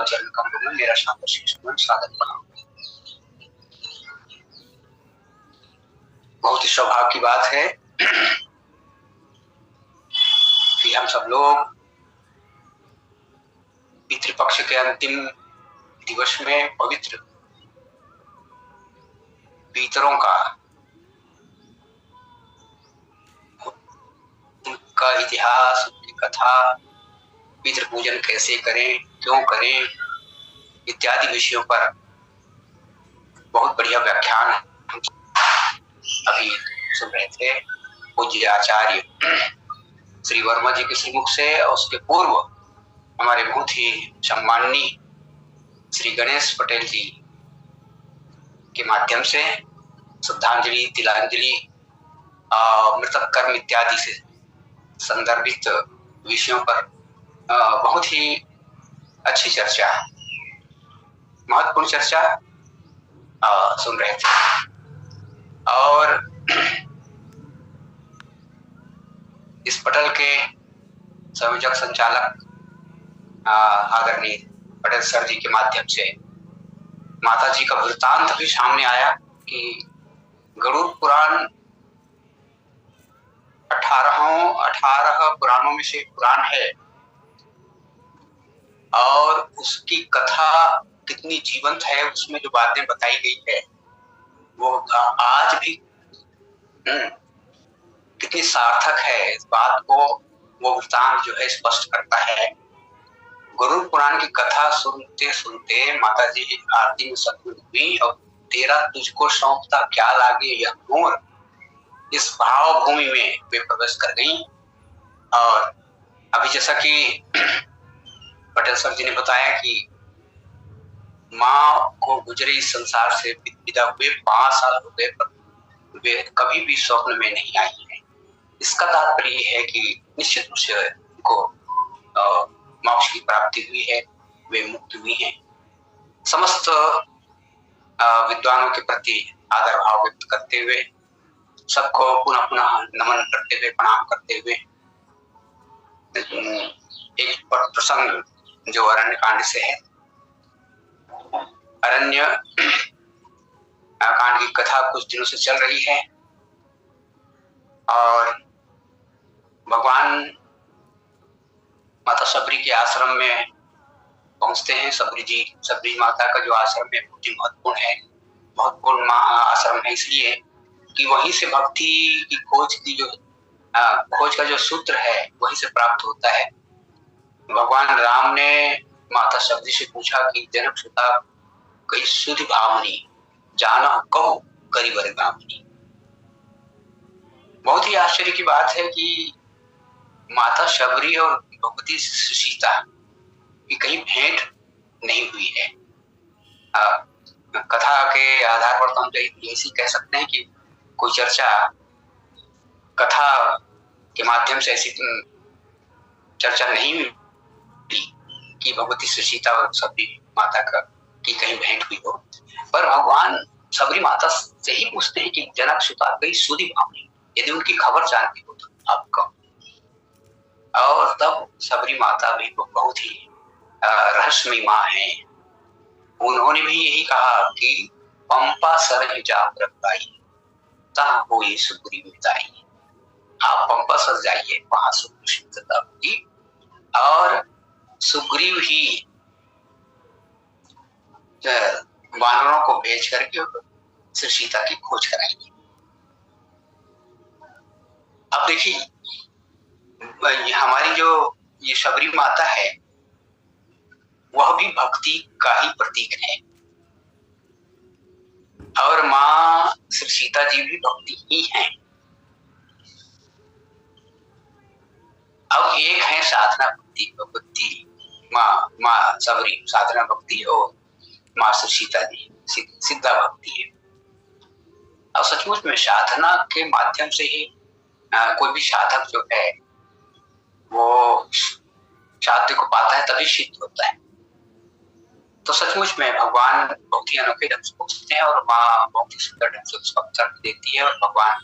भगवान चरण कमलों में मेरा शांत शीश साधन बना। बहुत ही सौभाग्य की बात है कि हम सब लोग पितृपक्ष के अंतिम दिवस में पवित्र पितरों का उनका इतिहास, उनकी कथा, पितृ पूजन कैसे करें, क्यों करें इत्यादि विषयों पर बहुत बढ़िया व्याख्यान अभी सुन रहे थे पूज्य आचार्य श्री वर्मा जी के श्रीमुख से। और उसके पूर्व हमारे बहुत ही सम्माननीय श्री गणेश पटेल जी के माध्यम से श्रद्धांजलि, तिलांजलि, मृतक कर्म इत्यादि से संदर्भित विषयों पर बहुत ही अच्छी चर्चा, महत्वपूर्ण चर्चा सुन रहे थे। और इस पटल के संयोजक संचालक आदरणीय पटेल सर जी के माध्यम से माता जी का वृत्तांत भी सामने आया कि गरुड़ पुराण 18 पुराणों में से पुराण है और उसकी कथा कितनी जीवंत है, उसमें जो बातें बताई गई है वो आज भी कितनी सार्थक है, इस बात को वो वृत्तांत जो है स्पष्ट करता है। गरुड़ पुराण की कथा सुनते सुनते माता जी आरती में सतगुण हुई और तेरा तुझको सौंपता क्या लागे यह मोर, इस भाव भूमि में वे प्रवेश कर गई। और अभी जैसा कि पटेल सर जी ने बताया कि माँ को गुजरे इस संसार से विदा हुए 5 साल हो गए पर वे कभी भी स्वप्न में नहीं आई है। इसका तात्पर्य है कि निश्चित रूप से उनको मोक्ष की प्राप्ति हुई है, वे मुक्त हुई हैं। समस्त विद्वानों के प्रति आदर भाव व्यक्त करते हुए, सबको पुनः पुनः नमन करते हुए, प्रणाम करते हुए, एक प्रसंग जो अरण्य कांड से है, अरण्य कांड की कथा कुछ दिनों से चल रही है और भगवान माता सबरी के आश्रम में पहुंचते हैं। सबरी माता का जो आश्रम है बहुत ही महत्वपूर्ण है, महत्वपूर्ण आश्रम है इसलिए कि वहीं से भक्ति की खोज का जो सूत्र है वहीं से प्राप्त होता है। भगवान राम ने माता सबरी से पूछा कि जनक सुता कई सुधि भावनी जाना कहो करीबर गामनी। बहुत ही आश्चर्य की बात है कि माता सबरी और भगवती सीता की कहीं भेंट नहीं हुई है। कथा के आधार पर तो हम ऐसी कह सकते हैं कि कोई चर्चा कथा के माध्यम से ऐसी चर्चा नहीं मिली कि भगवती सीता और सबरी माता का की कहीं भेंट हुई हो। पर भगवान सबरी माता से ही पूछते हैं कि जनक सुता कई सुधि भावनी, यदि उनकी खबर जानती हो तो आपको। और तब सबरी माता भी बहुत ही रहस्यमयी माँ है। उन्होंने भी यही कहा कि पंपा सर जा रखवाई तहाँ होई सुग्रीव मिताई। आप पंपा सर जाइए, वहां सुग्रीव होगी और सुग्रीव ही वानरों को भेज करके श्री सीता की खोज कराएंगे। अब देखिए हमारी जो ये सबरी माता है वह भी भक्ति का ही प्रतीक है और माँ श्री सीता जी भी भक्ति ही हैं। अब एक है साधना भक्ति, माँ सबरी साधना भक्ति और माँ श्री सीता जी सिद्धा भक्ति है। और सचमुच में साधना के माध्यम से ही कोई भी साधक जो है वो साध्य को पाता है, तभी सिद्ध होता है। तो सचमुच में भगवान बहुत ही अनोखे ढंग से पूछते हैं और माँ बहुत ही सुंदर ढंग से उसका उत्तर देती है और भगवान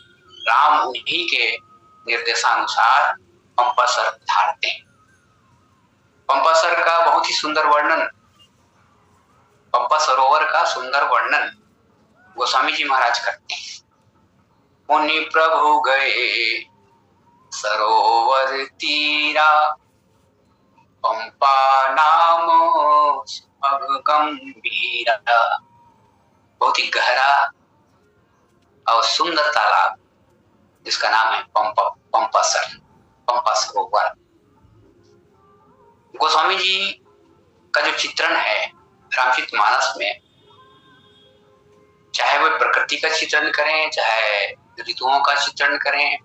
राम उन्हीं के निर्देशानुसार पंपासर धारते हैं। पंपासर का बहुत ही सुंदर वर्णन पंपा सरोवर का सुंदर वर्णन गोस्वामी जी महाराज करते हैं। मुनि प्रभु गए सरोवर तीरा, पंपा नाम गंभीरा। बहुत ही गहरा और सुंदर तालाब जिसका नाम है पंपा सरोवर। गोस्वामी जी का जो चित्रण है रामचरितमानस में, चाहे वो प्रकृति का चित्रण करें, चाहे ऋतुओं का चित्रण करें,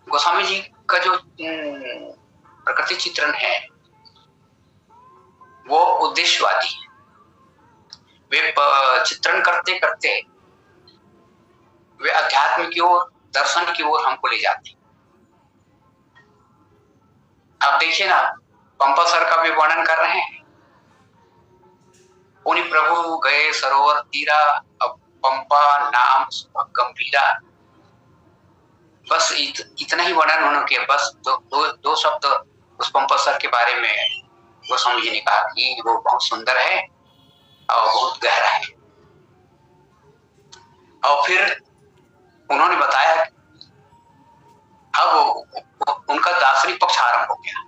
गोस्वामी जी का जो प्रकृति चित्रण है वो उद्देश्यवादी है। वे चित्रण करते करते वे अध्यात्म की ओर, दर्शन की ओर हमको ले जाते हैं। आप देखिए ना, पंपा सर का भी वर्णन कर रहे हैं। उन्हीं प्रभु गए सरोवर तीरा, अब पंपा नाम गंभीरा। बस इतना ही वर्णन उन्होंने किया। बस दो शब्द उस पंपा सर के बारे में गोस्वामी जी ने कहा कि वो बहुत सुंदर है और बहुत गहरा है। और फिर उन्होंने बताया अब उनका दार्शनिक पक्ष आरंभ हो गया।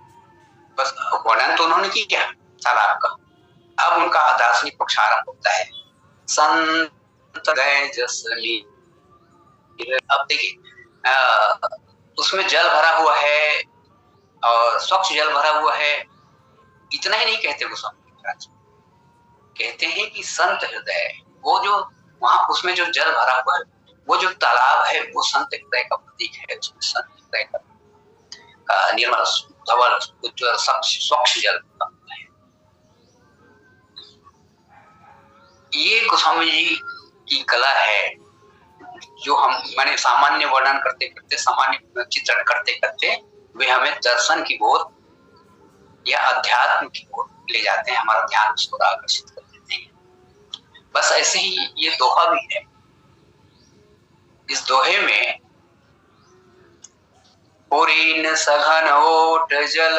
बस वर्णन तो उन्होंने किया तालाब का, अब उनका दार्शनिक पक्ष आरंभ होता है। संत गए जस लीन। अब देखिए उसमें जल भरा हुआ है और स्वच्छ जल भरा हुआ है। इतना ही नहीं कहते गोस्वामी महाराज, कहते हैं कि संत हृदय, वो जो वहां उसमें जो जल भरा हुआ है, वो जो तालाब है, वो संत हृदय का प्रतीक है। उसमें संत हृदय का निर्मल धवल उज्ज्वल स्वच्छ जल है। ये गोस्वामी जी की कला है जो मैंने सामान्य वर्णन करते करते, सामान्य चित्रण करते करते वे हमें दर्शन की ओर या अध्यात्म की ओर ले जाते हैं, हमारा ध्यान उसको आकर्षित कर देते हैं। बस ऐसे ही ये दोहा भी है। इस दोहे में पुरीन सघन ओट जल,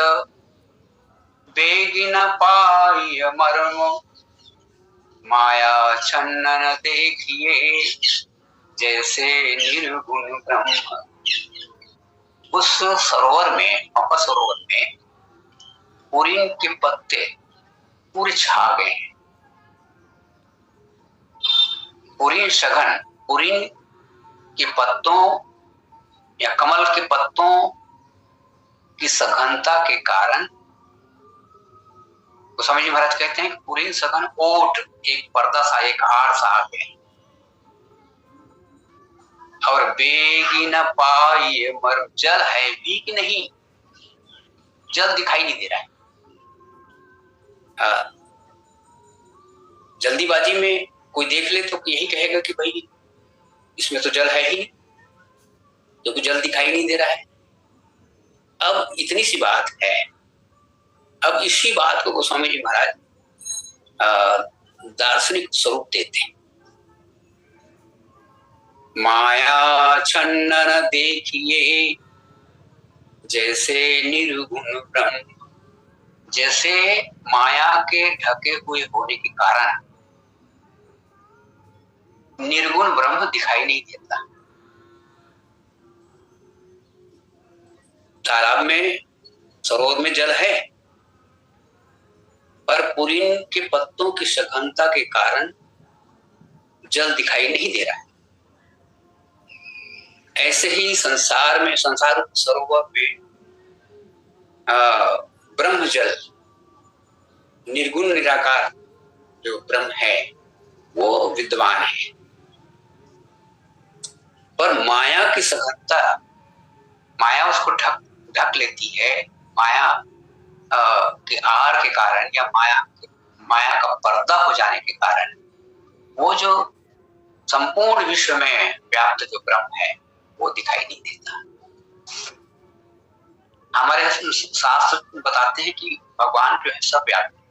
बेगिन पाई मर्म, माया छन्नन देखिए जैसे निर्गुण ब्रह्म। उस सरोवर में, पंपा सरोवर में पुरीन के पत्ते पूरे छा गए हैं। पुरीन सघन, पुरीन के पत्तों या कमल के पत्तों की सघनता के कारण गोस्वामी जी महाराज कहते हैं पुरीन सघन ओट, एक पर्दा सा, एक आड़ सा आ गया। और बेगी न पाई मर, जल है भी कि नहीं, जल दिखाई नहीं दे रहा है। जल्दीबाजी में कोई देख ले तो यही कहेगा कि भाई इसमें तो जल है ही नहीं, क्योंकि जल दिखाई नहीं दे रहा है। अब इतनी सी बात है। अब इसी बात को गोस्वामी जी महाराज दार्शनिक स्वरूप देते हैं। माया छन्नन देखिए जैसे निर्गुण ब्रह्म। जैसे माया के ढके हुए होने के कारण निर्गुण ब्रह्म दिखाई नहीं देता। तालाब में, सरोवर में जल है, पर पुरीन के पत्तों की सघनता के कारण जल दिखाई नहीं दे रहा है। ऐसे ही संसार में, संसार सरोवर में ब्रह्म जल, निर्गुण निराकार जो ब्रह्म है वो विद्वान है, पर माया की सघनता, माया उसको ढक लेती है। माया के आड़ के कारण या माया का पर्दा हो जाने के कारण वो जो संपूर्ण विश्व में व्याप्त जो ब्रह्म है वो दिखाई नहीं देता। हमारे शास्त्र बताते हैं कि भगवान जो है सब व्याप्त है,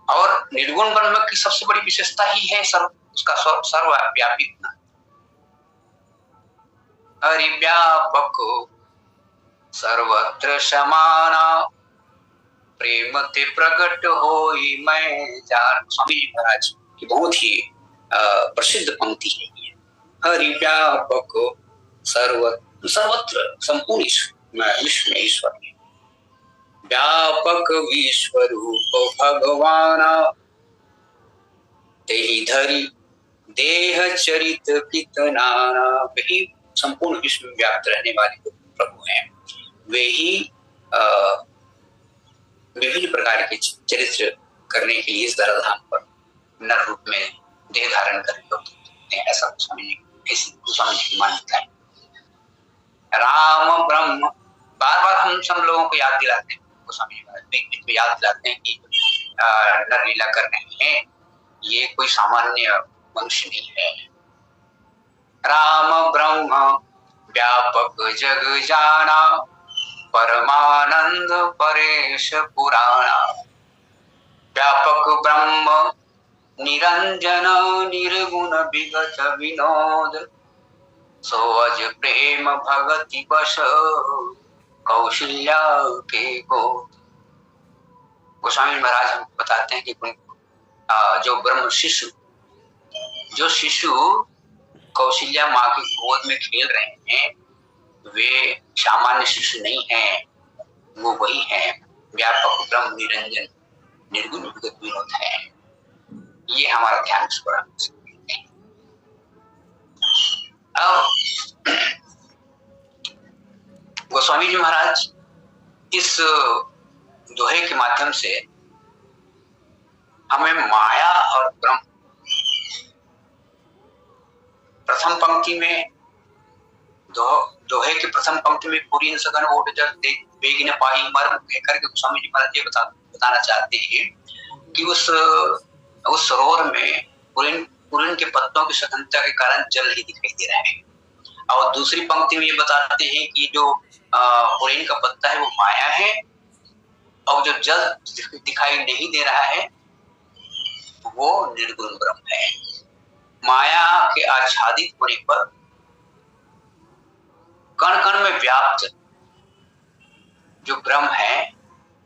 और निर्गुण ब्रह्म की सबसे बड़ी विशेषता ही है उसका सर्वव्यापी होना। हरि व्यापक सर्वत्र समाना, प्रेम ते प्रकट होई मैं जान। स्वामी जी महाराज की बहुत ही प्रसिद्ध पंक्ति है ये। हरि व्यापक सर्वत्र संपूर्ण विश्व में ईश्वर है। व्यापक विश्व रूप भगवान तेहि धरि देह चरित कित नाना। वही संपूर्ण विश्व में व्याप्त रहने वाले प्रभु हैं। वे ही विभिन्न प्रकार के चरित्र करने के लिए इस धराधाम पर नर रूप में देह धारण करते हैं। ऐसा गोस्वामी जी की मान्यता है। राम ब्रह्म बार बार हम सब लोगों को याद दिलाते हैं, गोस्वामी जी महाराज बीच में याद दिलाते हैं कि नर लीला कर रहे हैं, ये कोई सामान्य मनुष्य नहीं है। राम ब्रह्म व्यापक जग जाना परमानंद परेश पुराणा। व्यापक ब्रह्म निरंजन निर्गुण विगत विनोद सो अज प्रेम भगति बस कौशल्या के को। गोस्वामी महाराज हम बताते हैं कि जो ब्रह्म शिशु, जो शिशु कौशल्या माँ की गोद में खेल रहे हैं, वे सामान्य शिशु नहीं हैं, वो वही हैं व्यापक ब्रह्म निरंजन निर्गुण विगत विनोद है। ये हमारा ध्यान इस पर है। अब गोस्वामी जी महाराज इस दोहे के माध्यम से हमें माया और ब्रह्म, प्रथम पंक्ति में दोहे की प्रथम पंक्ति में पूरी सघन ओट जग बेगी न पाई मर्म कहकर के गोस्वामी जी महाराज ये बताना चाहते हैं कि उस सरोवर में पुरीन के पत्तों की सघनता के कारण जल ही दिखाई दे रहे हैं। और दूसरी पंक्ति में ये बताते हैं कि जो पुरीन का पत्ता है वो माया है, और जो जल दिखाई नहीं दे रहा है वो निर्गुण ब्रह्म है। माया के आच्छादित होने पर कण कण में व्याप्त जो ब्रह्म है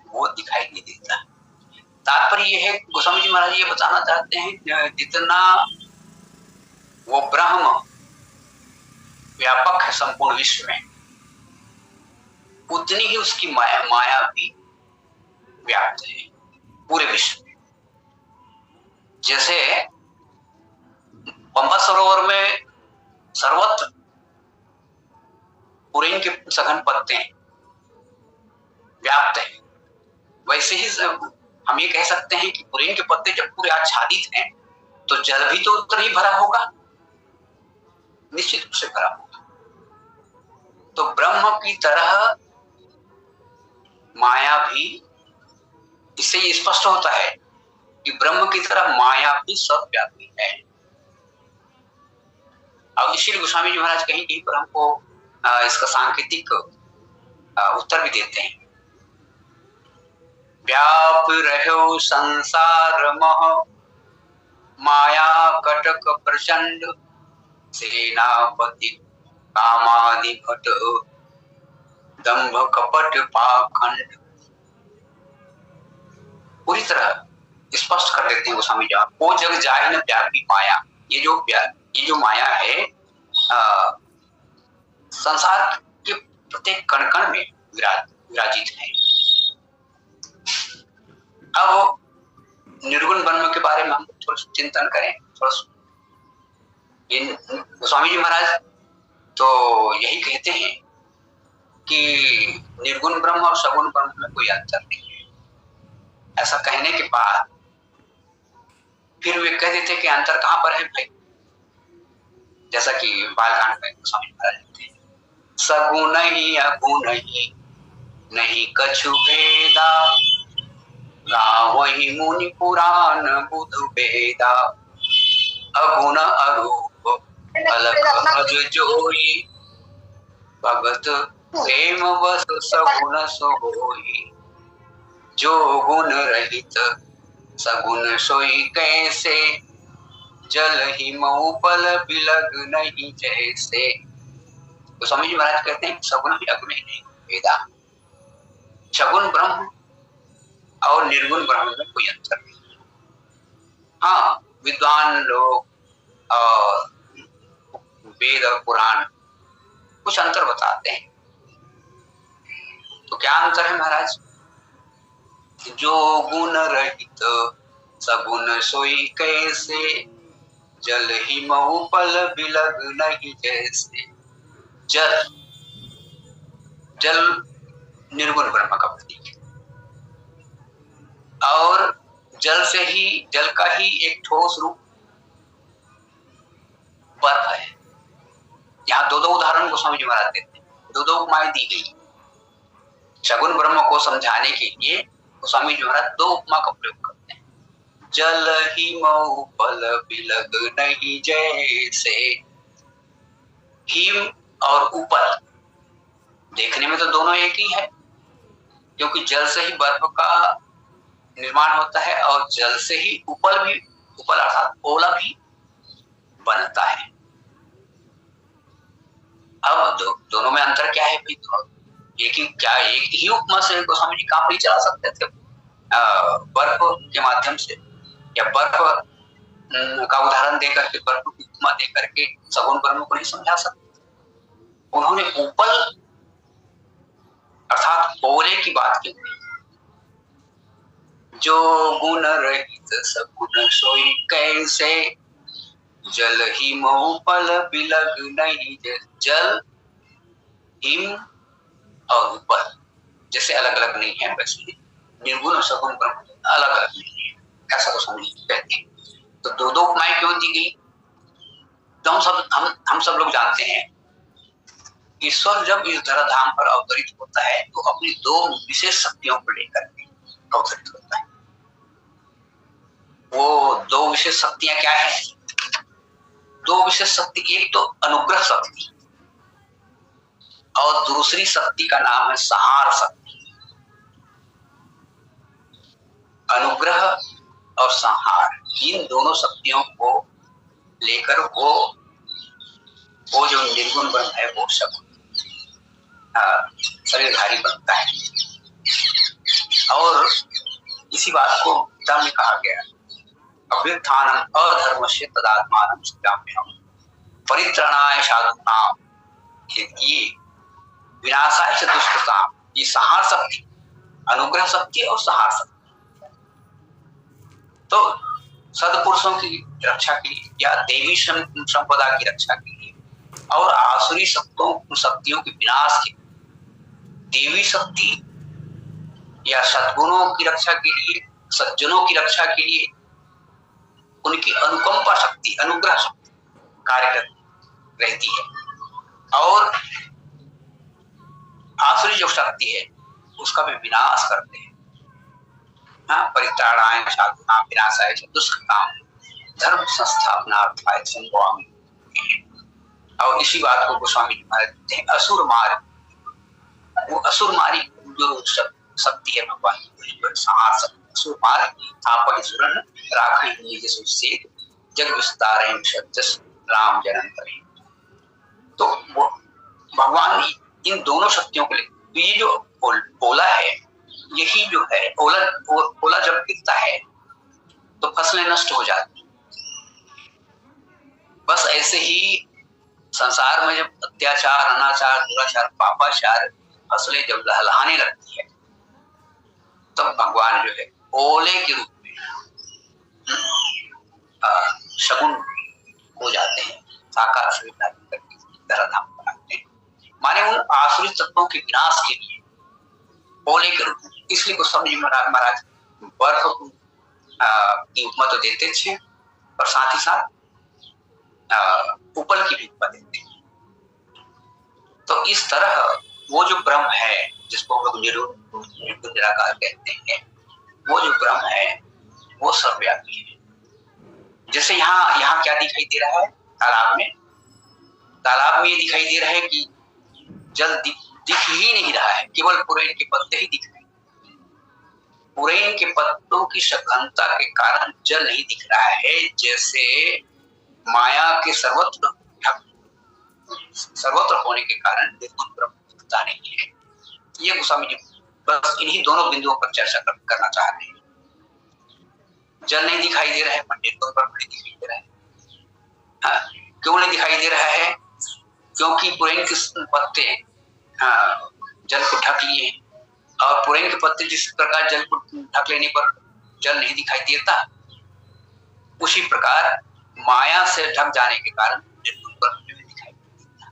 वो दिखाई नहीं देता। तात्पर्य यह है, गोस्वामी जी महाराज ये बताना चाहते हैं जितना वो ब्रह्म व्यापक है संपूर्ण विश्व में, उतनी ही उसकी माया भी व्याप्त है पूरे विश्व में। जैसे पंबा सरोवर में सर्वत्र पुरीन के सघन पत्ते व्याप्त है, वैसे ही हम ये कह सकते हैं कि पुरीन के पत्ते जब पूरे आच्छादित हैं तो जल भी तो उतना ही भरा होगा, निश्चित रूप से भरा होगा। तो ब्रह्म की तरह माया भी, इससे ये स्पष्ट होता है कि ब्रह्म की तरह माया भी सर्वव्यापी है। और इसीलिए गोस्वामी जी महाराज कहीं कहीं पर हमको इसका सांकेतिक उत्तर भी देते हैं। व्याप रहो संसार मह माया कटक प्रचंड सेनापति कामादि भट दंभ कपट पाखंड। पूरी तरह स्पष्ट कर देते हैं गोस्वामी जी, वो जग जाहि न व्यापी माया। ये जो माया है संसार के प्रत्येक कण कण में विराजित है। अब निर्गुण ब्रह्म के बारे में हम थोड़ा चिंतन करें। गोस्वामी जी महाराज तो यही कहते हैं कि निर्गुण ब्रह्म और सगुण ब्रह्म में कोई अंतर नहीं है। ऐसा कहने के बाद फिर वे कह देते कि अंतर कहां पर है भाई, जैसा कि बालकांड में गोस्वामी महाराज कहते हैं, सगुण ही अगुण ही नहीं कछु भेदा गावहि मुनि पुराण बुध वेदा। अगुण अरूप अलख अज जोई भगत प्रेम बस सगुण सोई। जो गुण रहित सगुण सोई कैसे जल ही मऊ पल बिलग नहीं जैसे। तो स्वामी जी महाराज कहते हैं सगुण भी अगुण ही नहीं वेदा। सगुण ब्रह्म और निर्गुण ब्रह्म में कोई अंतर नहीं। हाँ, विद्वान लोग और वेद और पुराण कुछ अंतर बताते हैं। तो क्या अंतर है महाराज? जो गुण रहित सगुण सोई कैसे, जल ही महु पल बिलग नहीं जैसे। जल, जल निर्गुण ब्रह्म का प्रतीक है और जल का ही एक ठोस रूप बर्फ है। यहाँ दो दो उदाहरण को समझ में आते थे, दो दो उपमाएं दी गई सगुण ब्रह्म को समझाने के लिए। स्वामी जी महाराज दो उपमा का प्रयोग करते हैं। जल ही महु पल बिलग नहीं जैसे। हिम और उपल देखने में तो दोनों एक ही है, क्योंकि जल से ही बर्फ का निर्माण होता है और जल से ही उपल अर्थात ओला भी बनता है। अब दोनों में अंतर क्या है? एक ही उपमा से गोस्वामी जी काम नहीं चला सकते थे? बर्फ के माध्यम से या बर्फ का उदाहरण देकर के, बर्फ की उपमा देकर के सगुण ब्रह्म को नहीं समझा सकते। उन्होंने उपल अर्थात ओले की बात की। जो गुण रहित सगुण सोई कैसे, जल ही महु पल बिलग नहीं जैसे। जल, हिम और उपल जैसे अलग अलग नहीं है, वैसे निर्गुण और सगुण ब्रह्म अलग अलग नहीं है, ऐसा तो समझ कहते हैं। तो दो दो उपमाएं क्यों दी गई? तो हम सब लोग जानते हैं, ईश्वर जब इस धराधाम पर अवतरित होता है तो अपनी दो विशेष शक्तियों को लेकर अवतरित होता है। वो दो विशेष शक्तियां क्या है? दो विशेष शक्ति, एक तो अनुग्रह शक्ति और दूसरी शक्ति का नाम है संहार शक्ति। अनुग्रह और संहार, इन दोनों शक्तियों को लेकर वो जो निर्गुण ब्रह्म है वो सब शरीरधारी बनता है। और इसी बात को गीता में कहा गया, अभ्युत्थानम् अधर्मस्य तदात्मानं सृजाम्यहम् परित्राणाय साधूनां ये विनाशाय च दुष्कृताम्। ये संहार शक्ति, अनुग्रह शक्ति और संहार शक्ति, तो सदपुरुषों की रक्षा के लिए या देवी संपदा की रक्षा के लिए और आसुरी शक्तियों के विनाश के लिए, देवी शक्ति या सद्गुणों की रक्षा के लिए, सज्जनों की रक्षा के लिए उनकी अनुकंपा शक्ति, अनुग्रह शक्ति कार्यरत रहती है और आसुरी जो शक्ति है उसका भी विनाश करते हैं। परित्राणाय साधूनां विनाशाय च दुष्कृताम् धर्म संस्थापनार्थाय संभवामि। और इसी बात को गोस्वामी जी महाराज कहते हैं असुर मार। वो असुर मारी जो शक्ति है भगवान की, संहार शक्ति। असुर मार आपहि सुरन राखहि निज से जग विस्तारेण सत्यस राम जनन करे। तो वो भगवान इन दोनों शक्तियों को लेकर, तो ये जो ओला है, यही जो है ओला जब गिरता है तो फसलें नष्ट हो जाती। बस ऐसे ही संसार में जब अत्याचार, अनाचार, दुराचार, पापाचार फसलें जब लहलहाने लगती है तब भगवान जो है ओले के रूप में शगुन हो जाते हैं, साकार शरीर धारण करके धराधाम पर आते हैं। माने उन आसुरी तत्वों के विनाश के लिए ओले के रूप में। इसलिए गोस्वामी जी महाराज बर्फ की उपमा तो देते थे और साथ ही साथ उपल की भी उपमा देते हैं। तो इस तरह वो जो ब्रह्म है जिसको हम लोग निर्गुण निराकार कहते हैं, वो जो ब्रह्म है वो सर्वव्यापी है। जैसे यहाँ क्या दिखाई दे रहा है? तालाब में ये दिखाई दे रहा है कि जल दिख ही नहीं रहा है, केवल पुरैन के पत्ते ही दिख रहे हैं। पुरैन के पत्तों की सघनता के कारण जल नहीं दिख रहा है, जैसे माया के सर्वत्र होने के कारण निर्गुण ब्रह्म दिखता नहीं है। ये गोस्वामी जी बस इन्हीं दोनों बिंदुओं पर चर्चा करना चाह रहे हैं। जल नहीं दिखाई दे रहा है, मंदिर तो पर नहीं दिखाई दे रहा है। हाँ, क्यों नहीं दिखाई दे रहा है? क्योंकि पुरैन के पत्ते जल को ढक लिए, और पुरैन के पत्ते जिस प्रकार जल को ढक लेने पर जल नहीं दिखाई देता, उसी प्रकार माया से ढक जाने के कारण निर्गुण ब्रह्म नहीं दिखाई देता।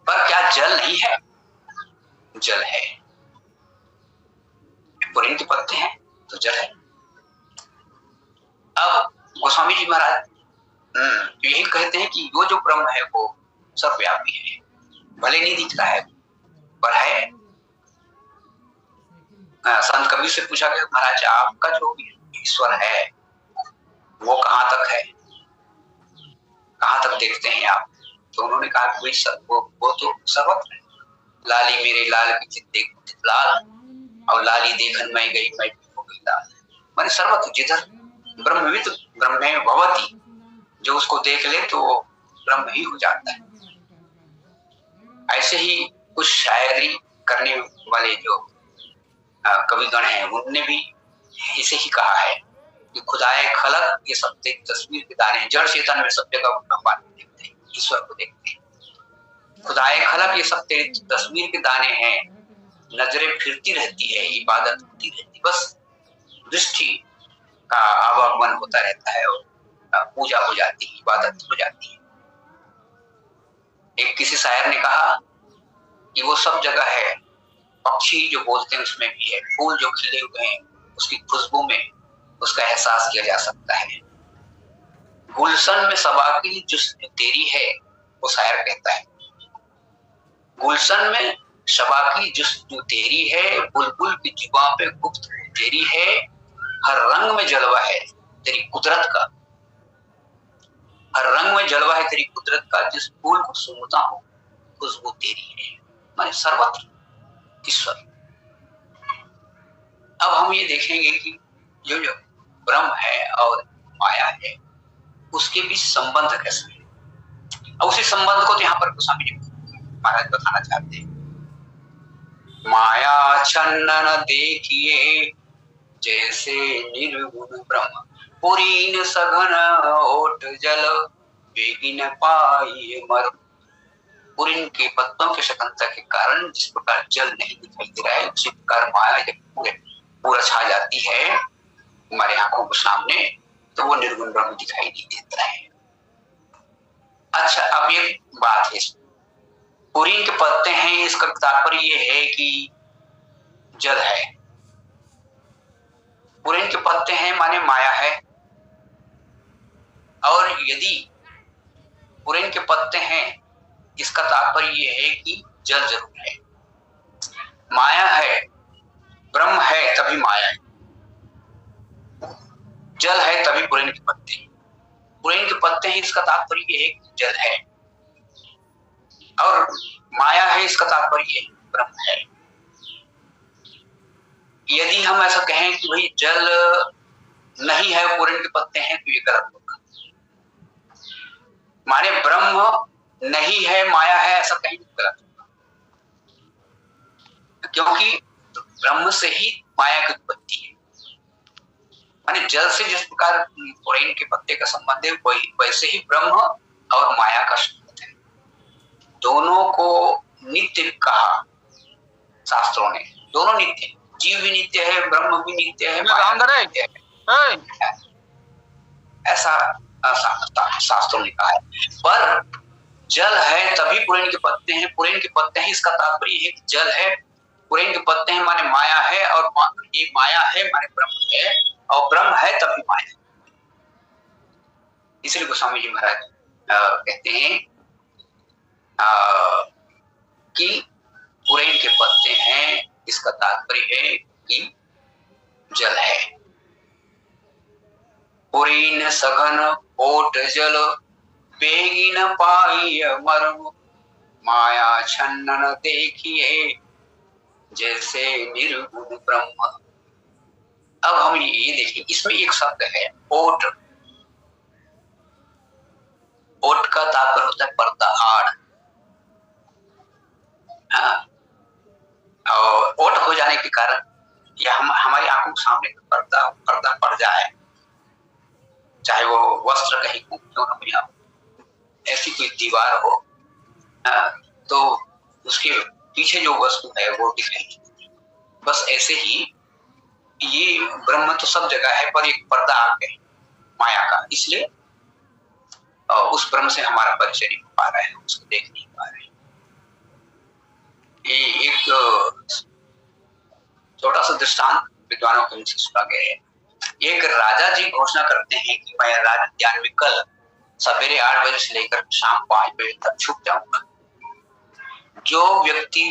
पर क्या जल नहीं है? जल है। पुरैन के पत्ते हैं तो जल है। अब गोस्वामी जी महाराज यही कहते हैं कि वो जो ब्रह्म है वो सर्वव्यापी है, भले नहीं दिख रहा है पर है। संत कबीर से पूछा गया, महाराज आपका जो ईश्वर है वो कहाँ तक है, कहाँ तक देखते हैं आप? तो उन्होंने कहा कि वो तो सर्वत्र है। लाली मेरे लाल की चित देख लाल, और लाली देखन मैं गई मैं भी हो गई लाल। माने सर्वत्र, जिधर ब्रह्मविद ब्रह्मे भवति, जो उसको देख ले तो वो ब्रह्म ही हो जाता है। ऐसे ही कुछ शायरी करने वाले जो कविगण हैं उनने भी इसे ही कहा है कि खुदाए खलक ये सब तस्वीर के दाने, जड़ चेतन में सब जगह भगवान को देखते हैं, ईश्वर को देखते हैं। खुदाए खलक ये सब तस्वीर के दाने हैं, नजरें फिरती रहती है, इबादत होती रहती, बस दृष्टि का आवागमन होता रहता है और पूजा हो जाती है, इबादत हो जाती है। एक किसी शायर ने कहा कि वो सब जगह है, पक्षी जो बोलते हैं उसमें भी है, फूल जो खिले हुए हैं उसकी खुशबू में उसका एहसास किया जा सकता है। गुलशन में सबा की जो तेरी है, वो शायर कहता है, गुलशन में शबा की जो तेरी है, बुलबुल की जुबां पे गुप्त तेरी है, हर रंग में जलवा है तेरी कुदरत का, हर रंग में जलवा है तेरी कुदरत का, जिस फूल को सूंघता हूं खुशबू तेरी है। माने सर्वत्र ईश्वर। अब हम ये देखेंगे कि जो ब्रह्म है और माया है उसके बीच संबंध कैसा है। और उसी संबंध को तो यहाँ पर गोस्वामी जी महाराज बताना चाहते हैं। माया छन्न देखिए जैसे निर्गुण ब्रह्म, पुरीन सघन ओट जल बेगिन पाई मर्म। पुरीन के पत्तों के शकंता के कारण जिस प्रकार जल नहीं दिखाई दे रहा है, उसी प्रकार माया जब पूरा छा जाती है हमारे आंखों के सामने तो वो निर्गुण ब्रह्म दिखाई नहीं देता है। अच्छा, अब ये बात है, पुरीन के पत्ते हैं, इसका तात्पर्य ये है कि जल है। पुरीन के पत्ते हैं माने माया है, और यदि पुरीन के पत्ते हैं इसका तात्पर्य ये है कि जल जरूर है। माया है, ब्रह्म है तभी माया है, जल है तभी पुरीन के पत्ते। पुरीन के पत्ते हैं इसका तात्पर्य ये है कि जल है, और माया है इसका तात्पर्य ब्रह्म है। यदि हम ऐसा कहें कि भाई जल नहीं है पुरीन के पत्ते हैं तो ये गलत होगा। माने ब्रह्म नहीं है माया है ऐसा कहीं गलत होगा, क्योंकि ब्रह्म से ही माया की उत्पत्ति है। माने जल से जिस प्रकार पुरीन के पत्ते का संबंध है वैसे ही ब्रह्म और माया का संबंध है। दोनों को नित्य कहा शास्त्रों ने, दोनों नित्य, जीव भी नित्य है, ब्रह्म भी नित्य है, माया भी नित्य है, ऐसा शास्त्रों ने कहा है। पर जल है तभी पुरीन के पत्ते हैं, पुरीन के पत्ते हैं इसका तात्पर्य है कि जल है, पुरीन के पत्ते हैं माने माया है, और ये माया है माने ब्रह्म है, और ब्रह्म है तभी माया। इसलिए गोस्वामी जी महाराज कहते हैं कि पुरीन के पत्ते हैं इसका तात्पर्य है कि जल है। पुरीन सघन ओट जल बेगिन पाई मर्म, माया छन्न देखिए जैसे निर्गुण ब्रह्म। अब हम ये देखिए, इसमें एक शब्द है ओट। ओट का तात्पर्य होता है पर्दा, आड़। हाँ, और ओट हो जाने के कारण या हमारी आंखों के सामने पर्दा पर्दा पड़ जाए, चाहे वो वस्त्र कहीं क्यों न हो, ऐसी कोई दीवार हो, तो उसके पीछे जो वस्तु है वो दिखाई। बस ऐसे ही ये ब्रह्म तो सब जगह है, पर एक पर्दा आ गया माया का, इसलिए उस ब्रह्म से हमारा परिचय नहीं हो पा रहा है, उसको देख नहीं पा रहे। ये एक छोटा सा दृष्टांत विद्वानों के मुझसे सुना गया है। एक राजा जी घोषणा करते हैं कि मैं राज उद्यान में कल सवेरे 8 बजे से लेकर शाम 5 बजे तक छुप जाऊंगा। जो व्यक्ति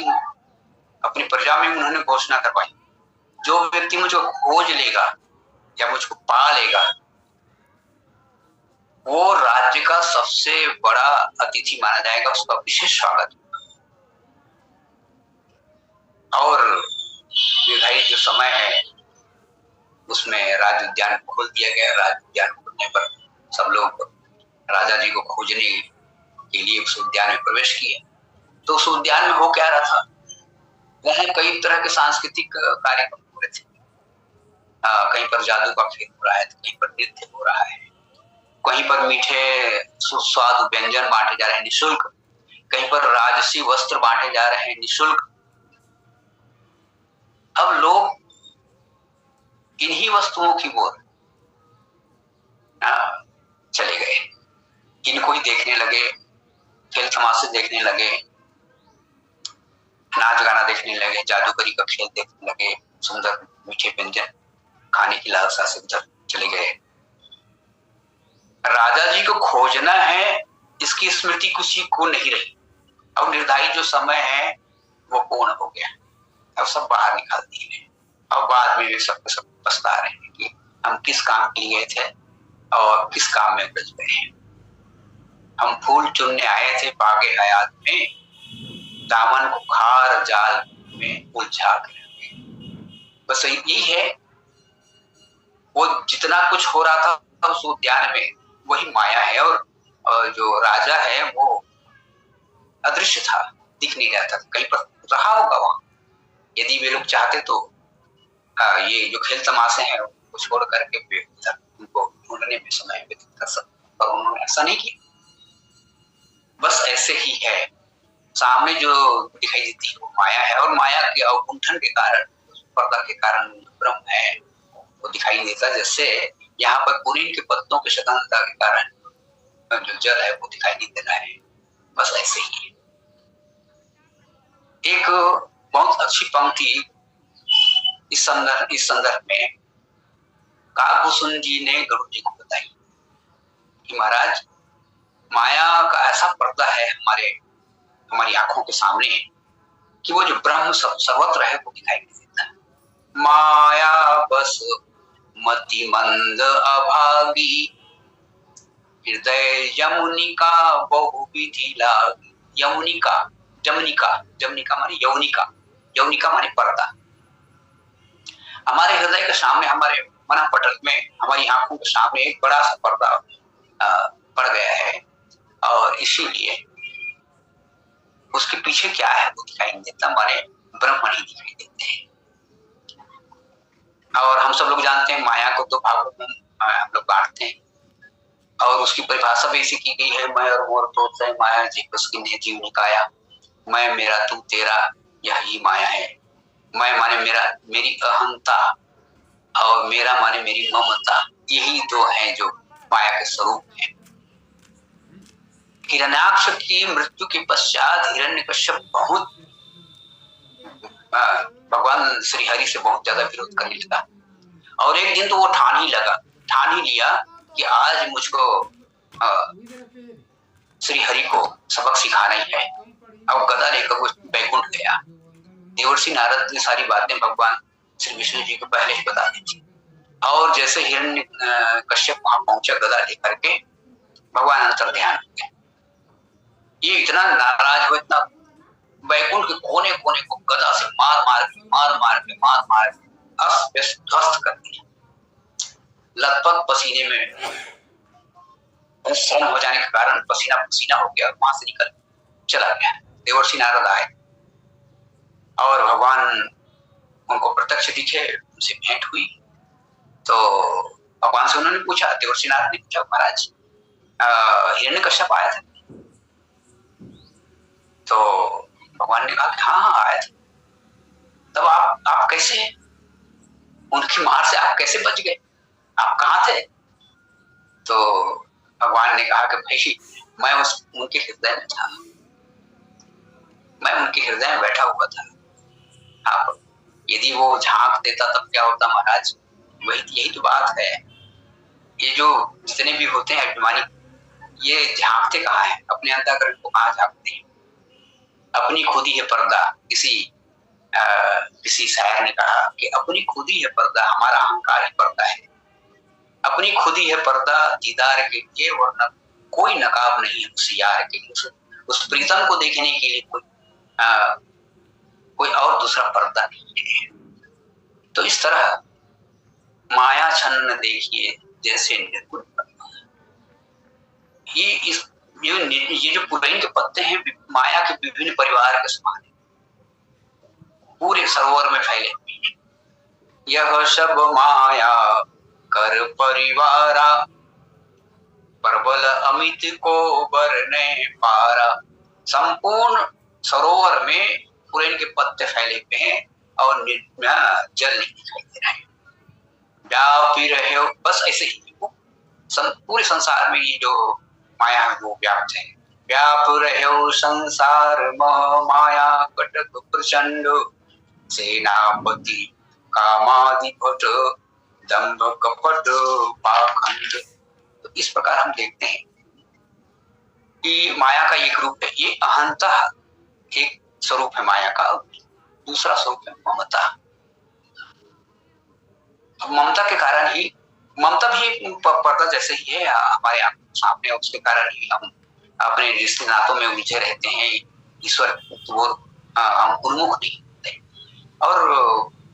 अपनी प्रजा में उन्होंने घोषणा करवाई, जो व्यक्ति मुझको खोज लेगा या मुझको पा लेगा, वो राज्य का सबसे बड़ा अतिथि माना जाएगा, उसका विशेष स्वागत। और निर्धारित जो समय है उसमें राज उद्यान खोल दिया गया। राज उद्यान खोलने पर सब लोग राजा जी को खोजने के लिए उस उद्यान में प्रवेश किए। तो उस उद्यान में हो क्या रहा था, वहाँ कई तरह के सांस्कृतिक कार्यक्रम हो रहे थे। कहीं पर जादू का खेल हो रहा है, कहीं पर नृत्य हो रहा है, कहीं पर मीठे सुस्वादु व्यंजन बांटे जा रहे हैं निःशुल्क, कहीं पर राजसी वस्त्र बांटे जा रहे हैं निःशुल्क। अब लोग इन्हीं वस्तुओं की ओर चले गए, इनको ही देखने लगे, खेल तमाशे देखने लगे, नाच गाना देखने लगे, जादूगरी का खेल देखने लगे, सुंदर मीठे व्यंजन खाने की लालसा से उधर चले गए। राजा जी को खोजना है, इसकी स्मृति किसी को नहीं रही। अब निर्धारित जो समय है वो पूर्ण हो गया, अब सब बाहर निकाल दिए। अब बाद में वे सब पछता रहे हैं कि हम किस काम के लिए गए थे और किस काम में उलझ गए हैं। हम फूल चुनने आए थे बागे हयात में, दामन को खार जाल में उलझा कर। बस यही है, वो जितना कुछ हो रहा था उस उद्यान में वही माया है, और जो राजा है वो अदृश्य था, दिख नहीं रहा था, कहीं पर रहा होगा वहां। यदि वे लोग चाहते तो ये जो खेल तमाशे हैं वो छोड़ करके उनको ढूंढने में समय व्यतीत कर सकते, पर उन्होंने ऐसा नहीं किया। बस ऐसे ही है, सामने जो दिखाई देती है वो माया है, और माया के अवगुंठन के कारण, पर्दा के कारण ब्रह्म है वो दिखाई देता। जैसे यहाँ पर पुरीन के पत्तों की स्वतंत्रता के कारण जो जल है वो दिखाई नहीं दे रहा है, बस ऐसे ही है। एक बहुत अच्छी पंक्ति इस संदर्भ में काकभूषण जी ने गरुड़ जी को बताई कि महाराज, माया का ऐसा पर्दा है हमारी आंखों के सामने कि वो जो ब्रह्म सर्वत्र है वो दिखाई नहीं देता। माया बस मति मंद अभागी, हृदय यमुनिका बहुविधि लागी। यमुनिका, जमनिका माने यौनिका, यौनिका माने पर्दा। हमारे हृदय के सामने, हमारे मना पटल में, हमारी आंखों के सामने एक बड़ा सा पर्दा पड़ गया है, और इसीलिए उसके पीछे क्या है वो दिखाई नहीं देता, माने ब्रह्म ही दिखाई देते हैं। और हम सब लोग जानते हैं माया को दो भागों में हम लोग बांटते हैं, और उसकी परिभाषा भी ऐसी की गई है, मैं और मोर तोड़ माया जी उसकी जीव निकाया। मैं मेरा तू तेरा यही माया है। मैं माने मेरी अहंता, और मेरा माने मेरी ममता, यही दो हैं जो माया के स्वरूप हैं। हिरण्याक्ष की मृत्यु के पश्चात हिरण्यकश्यप बहुत भगवान श्री हरि से बहुत ज्यादा विरोध करने लगा, और एक दिन तो वो ठान ही लिया कि आज मुझको श्री हरि को सबक सिखाना ही है। अब गदा लेकर वो बैकुंठ गया। देवर्षि नारद ने सारी बातें भगवान श्री विष्णु जी को पहले ही बता दी थी, और जैसे हिरण्य कश्यप वहां पहुंचा गदा लेकर के, भगवान अंतर ध्यान हो गए। ये इतना नाराज हुआ, इतना बैकुंठ के कोने कोने को गदा से मार मार अस्त व्यस्त ध्वस्त कर दिया। लथपथ पसीने में श्रम हो जाने के कारण पसीना पसीना हो गया, वहां से निकल चला गया। देवर्षि नारद आए और भगवान उनको प्रत्यक्ष दिखे, उनसे भेंट हुई। तो भगवान से उन्होंने पूछा, देवर्षिनाथ ने पूछा, महाराज हिरण्यकश्यप आया था? तो भगवान ने कहा कि हाँ हाँ आया था। तब आप कैसे, उनकी मार से आप कैसे बच गए, आप कहाँ थे? तो भगवान ने कहा कि भाई मैं उनके हृदय में था, मैं उनके हृदय में बैठा हुआ था। हाँ, यदि वो झांक देता तब क्या होता महाराज? यही तो बात है। ये जो जितने भी होते हैं अभिमानी, ये झांकते कहाँ है? अपने अंतःकरण को कहाँ झांकते हैं? अपनी खुद ही है पर्दा। किसी शायर ने कहा कि अपनी खुद ही है पर्दा, हमारा अहंकार ही पर्दा है। अपनी खुद ही है पर्दा दीदार के लिए, वरना कोई नकाब नहीं है उस यार के लिए। उस प्रीतम को देखने के लिए कोई और दूसरा पर्दा नहीं है। तो इस तरह माया छन्न देखिए जैसे निर्गुण। ये जो पुरैन के पत्ते हैं माया के विभिन्न परिवार के समान है, पूरे सरोवर में फैले हुए हैं। यह सब माया कर परिवारा, प्रबल अमित को बरने पारा। संपूर्ण सरोवर में पुरैन के पत्ते फैले हुए हैं और जल नहीं दिखाई दे रहा है। व्यापी रहे हो, बस ऐसे ही पूरे संसार में ये जो माया है वो व्याप्त है। व्याप रहे हो संसार मह माया कटक प्रचंड, सेनापति कामाधिपट दंभ कपट पाखंड। तो इस प्रकार हम देखते हैं कि माया का एक रूप है, ये अहंता एक स्वरूप है माया का, दूसरा स्वरूप है ममता। ममता के कारण ही, ममता भी एक पर्दा जैसे ही है हमारे सामने, उसके कारण ही हम अपने रिश्ते नातों में उलझे रहते हैं। ईश्वर वो हम उन्मुख नहीं होते। और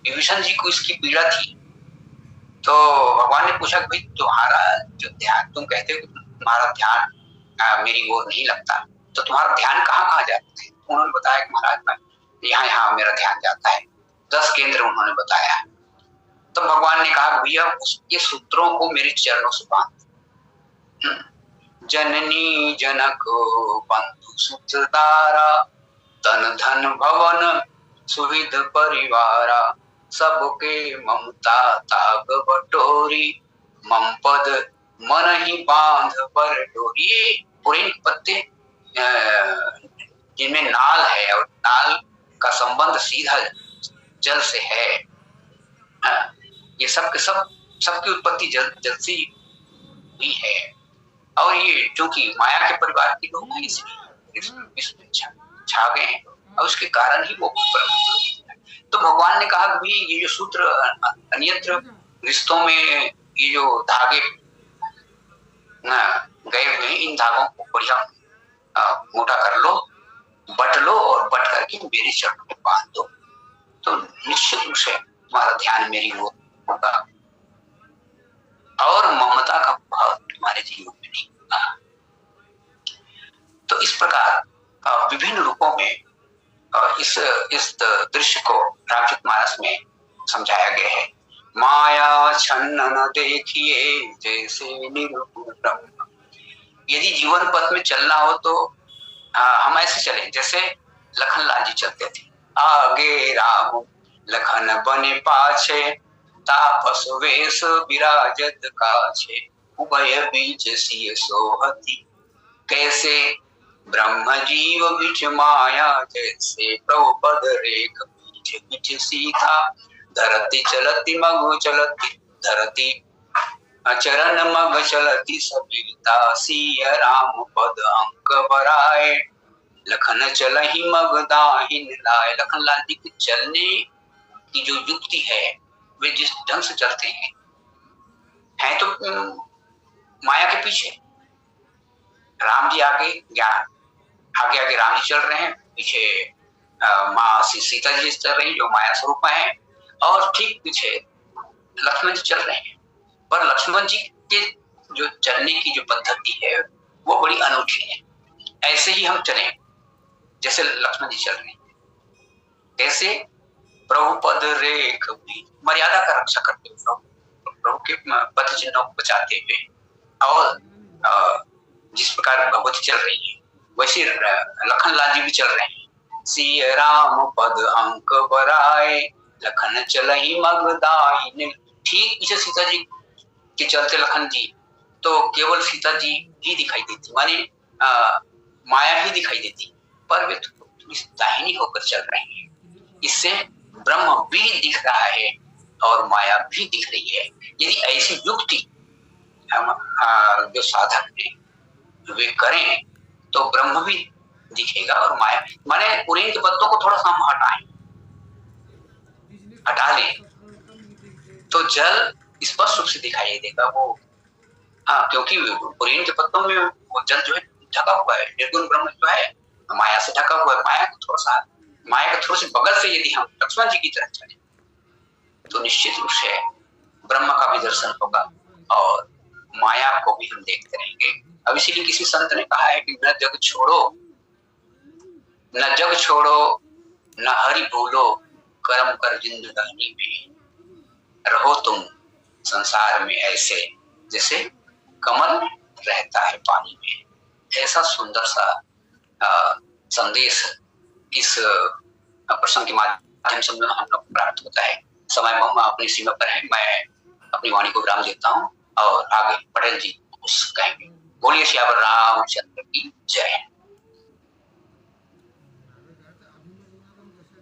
विभीषण जी को इसकी पीड़ा थी, तो भगवान ने पूछा कि भाई तुम्हारा जो ध्यान, तुम कहते हो तुम्हारा ध्यान मेरी ओर नहीं लगता, तो तुम्हारा ध्यान कहाँ कहाँ जाता है? उन्होंने बताया कि महाराज मैं यहाँ यहाँ मेरा ध्यान जाता है। 10 केंद्र उन्होंने बताया। तो भगवान ने कहा भैया उसके सूत्रों को मेरे चरणों से बांध। जननी जनक बंधु सुतदारा, तन धन भवन सुविध परिवारा, सबके ममता ताग बटोरी, मम पद मन ही बांध पर डोरी। ये पुरैन पत्ते जिनमें नाल है और नाल का संबंध सीधा जल से है। ये सब के सब सबकी उत्पत्ति जल से हुई है। और ये चूंकि माया के परिवार के लोग हैं, इसलिए इसमें छा गए हैं और उसके कारण ही वो। तो भगवान ने कहा कि ये जो सूत्र अन्यत्र रिश्तों में ये जो धागे गए हुए हैं, इन धागों को बढ़िया मोटा कर लो, बट लो और बट करके मेरे चरणों में बांध दो, तो निश्चित रूप से तुम्हारा ध्यान मेरी ओर होगा और ममता का भाव तुम्हारे जीवन में नहीं होगा। तो इस प्रकार विभिन्न रूपों में इस दृश्य को रामचरितमानस में समझाया गया है। माया छन्न न देखिए जैसे निर्गुण ब्रह्म। यदि जीवन पथ में चलना हो तो हम ऐसे चले जैसे लखन लाल जी चलते थे। आगे राम लखन बने पाछे, तापस वेश विराजत काछे, उभय बीच सिय सोहती, कैसे ब्रह्म जीव बिच माया, जैसे प्रभु पद रेख बीच बिच सीता, धरती चलती मग चलती धरती चरण मग चलती सबीता, सिय राम पद अंक बराए, लखन चलहि मग दाहिन लाए। लखन लाल जी के चलने की जो युक्ति है, वे जिस ढंग से चलते हैं तो माया के पीछे, राम जी आगे ज्ञान, आगे आगे राम जी चल रहे हैं, पीछे माँ सीता जी चल रही जो माया स्वरूप है, और ठीक पीछे लक्ष्मण जी चल रहे हैं। पर लक्ष्मण जी के जो चलने की जो पद्धति है वो बड़ी अनूठी है। ऐसे ही हम चलें जैसे लक्ष्मण जी चल रहे हैं। कैसे? प्रभु पद रेख भी, मर्यादा का रक्षा करते हुए, प्रभु के पद चिन्हों को बचाते हुए, और जिस प्रकार भगवती चल रही है वैसे लखन लाल जी भी चल रहे हैं। सिय राम पद अंक बराए, लखन चलहि मगदाई। ठीक पीछे सीता जी के चलते लखन जी तो केवल सीता जी ही दिखाई देती, माने माया ही दिखाई देती, पर वे थोड़ी दाहिनी होकर चल रहे हैं। इससे ब्रह्म भी दिख रहा है और माया भी दिख रही है। यदि ऐसी युक्ति जो साधक है वे करें तो ब्रह्म भी दिखेगा और माया, माने पुरीन के पत्तों को थोड़ा सा हम हटा ले तो जल स्पष्ट रूप से दिखाई देगा। वो क्योंकि पुरीन के पत्तों में वो जल जो है ढका हुआ है, निर्गुण ब्रह्म जो है माया से ढका हुआ है। माया को थोड़ी सी बगल से यदि हम लक्ष्मण जी की तरह चले तो निश्चित रूप से ब्रह्म का भी दर्शन होगा और माया को भी हम देखते रहेंगे। अब इसीलिए किसी संत ने कहा है कि न जग छोड़ो न हरि भूलो, कर्म कर जिंदगानी में, रहो तुम संसार में ऐसे जैसे कमल रहता है पानी में। ऐसा सुंदर सा संदेश इस प्रसंग के माध्यम से हम लोग प्राप्त होता है। समय अपनी सीमा पर है, मैं अपनी वाणी को विराम देता हूँ और आगे पटेल जी उस कहेंगे। बोलिए श्यावर रामचंद्र की जय।